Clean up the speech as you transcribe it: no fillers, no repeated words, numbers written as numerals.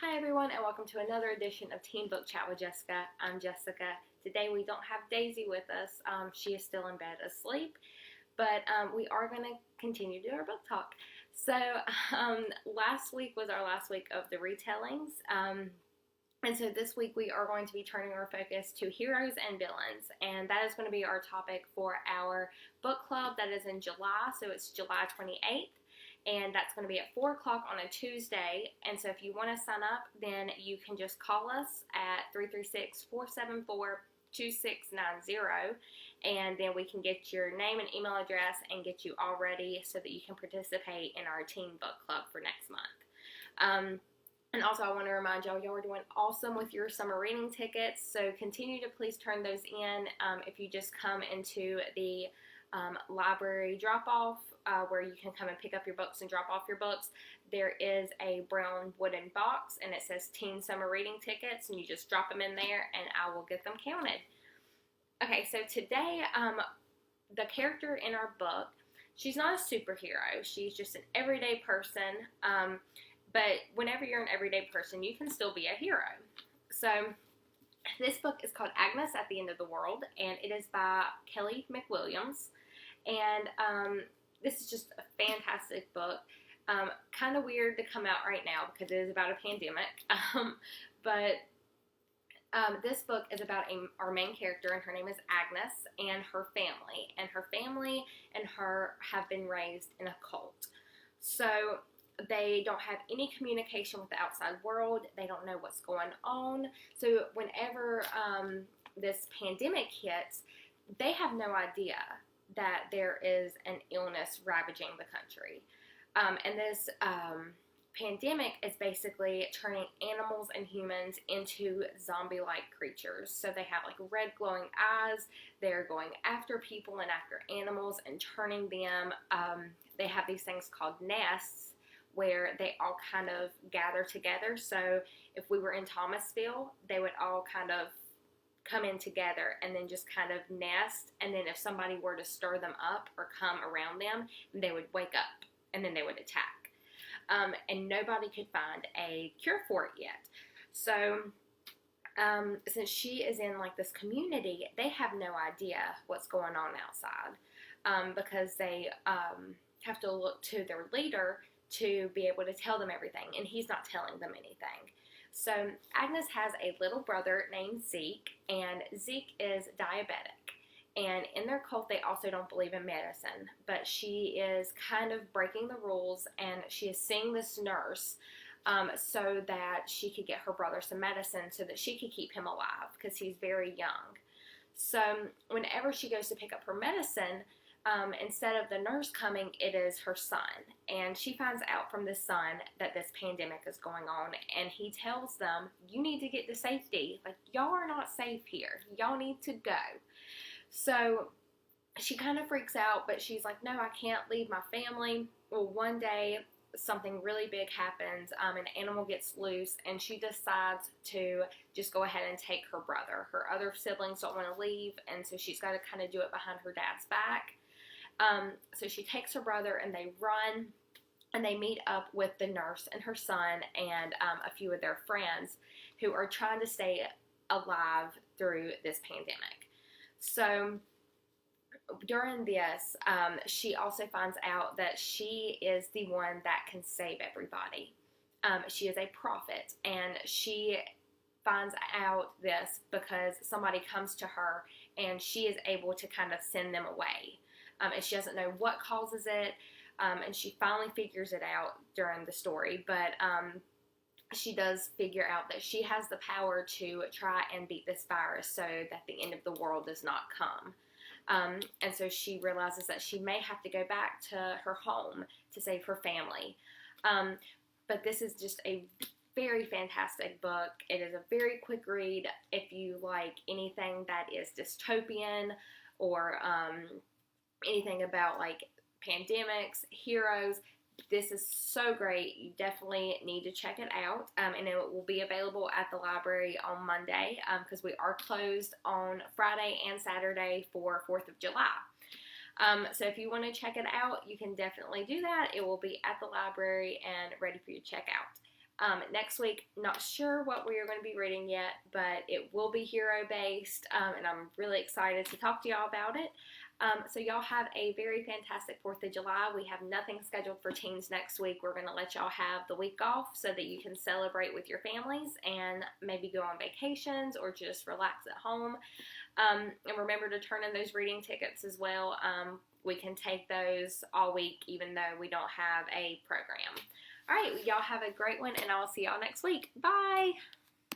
Hi everyone, and welcome to another edition of Teen Book Chat with Jessica. I'm Jessica. Today we don't have Daisy with us. She is still in bed asleep, but we are going to continue to do our book talk. So last week was our last week of the retellings. And so this week we are going to be turning our focus to heroes and villains, and that is going to be our topic for our book club that is in July. So it's July 28th. And that's going to be at 4 o'clock on a Tuesday. And so if you want to sign up, then you can just call us at 336-474-2690, and then we can get your name and email address and get you all ready so that you can participate in our teen book club for next month. And also, I want to remind y'all are doing awesome with your summer reading tickets, so continue to please turn those in. If you just come into the library drop-off, where you can come and pick up your books and drop off your books, there is a brown wooden box, and it says Teen Summer Reading Tickets, and you just drop them in there, and I will get them counted. Okay, so today, the character in our book, she's not a superhero. She's just an everyday person, but whenever you're an everyday person, you can still be a hero. So this book is called Agnes at the End of the World, and it is by Kelly McWilliams, and this is just a fantastic book. Kind of weird to come out right now because it is about a pandemic. But this book is about our main character, and her name is Agnes, and her family. And her family and her have been raised in a cult. So they don't have any communication with the outside world. They don't know what's going on. So whenever this pandemic hits, they have no idea that there is an illness ravaging the country. And this pandemic is basically turning animals and humans into zombie-like creatures. So they have like red glowing eyes. They're going after people and after animals and turning them. They have these things called nests where they all kind of gather together. So if we were in Thomasville, they would all kind of come in together and then just kind of nest, and then if somebody were to stir them up or come around them, they would wake up and then they would attack. And nobody could find a cure for it yet. So since she is in like this community, they have no idea what's going on outside, because they have to look to their leader to be able to tell them everything, and he's not telling them anything. So Agnes has a little brother named Zeke, and Zeke is diabetic. And in their cult, they also don't believe in medicine, but she is kind of breaking the rules, and she is seeing this nurse so that she could get her brother some medicine so that she could keep him alive because he's very young. So whenever she goes to pick up her medicine, instead of the nurse coming, it is her son. And she finds out from the son that this pandemic is going on, and he tells them, you need to get to safety. Like, y'all are not safe here. Y'all need to go. So she kind of freaks out, but she's like, no, I can't leave my family. Well, one day something really big happens, an animal gets loose, and she decides to just go ahead and take her brother. Her other siblings don't want to leave, and so she's got to kind of do it behind her dad's back. So she takes her brother, and they run, and they meet up with the nurse and her son and a few of their friends who are trying to stay alive through this pandemic. So during this, she also finds out that she is the one that can save everybody. She is a prophet, and she finds out this because somebody comes to her, and she is able to kind of send them away. And she doesn't know what causes it, and she finally figures it out during the story, but she does figure out that she has the power to try and beat this virus so that the end of the world does not come. And so she realizes that she may have to go back to her home to save her family. But this is just a very fantastic book. It is a very quick read if you like anything that is dystopian or anything about like pandemics, heroes. This is so great. You definitely need to check it out. And it will be available at the library on Monday because we are closed on Friday and Saturday for 4th of July. So if you want to check it out, you can definitely do that. It will be at the library and ready for you to check out. Next week, not sure what we are going to be reading yet, but it will be hero based, and I'm really excited to talk to y'all about it. So y'all have a very fantastic 4th of July. We have nothing scheduled for teens next week. We're going to let y'all have the week off so that you can celebrate with your families and maybe go on vacations or just relax at home. And remember to turn in those reading tickets as well. We can take those all week even though we don't have a program. All right, y'all have a great one, and I'll see y'all next week. Bye!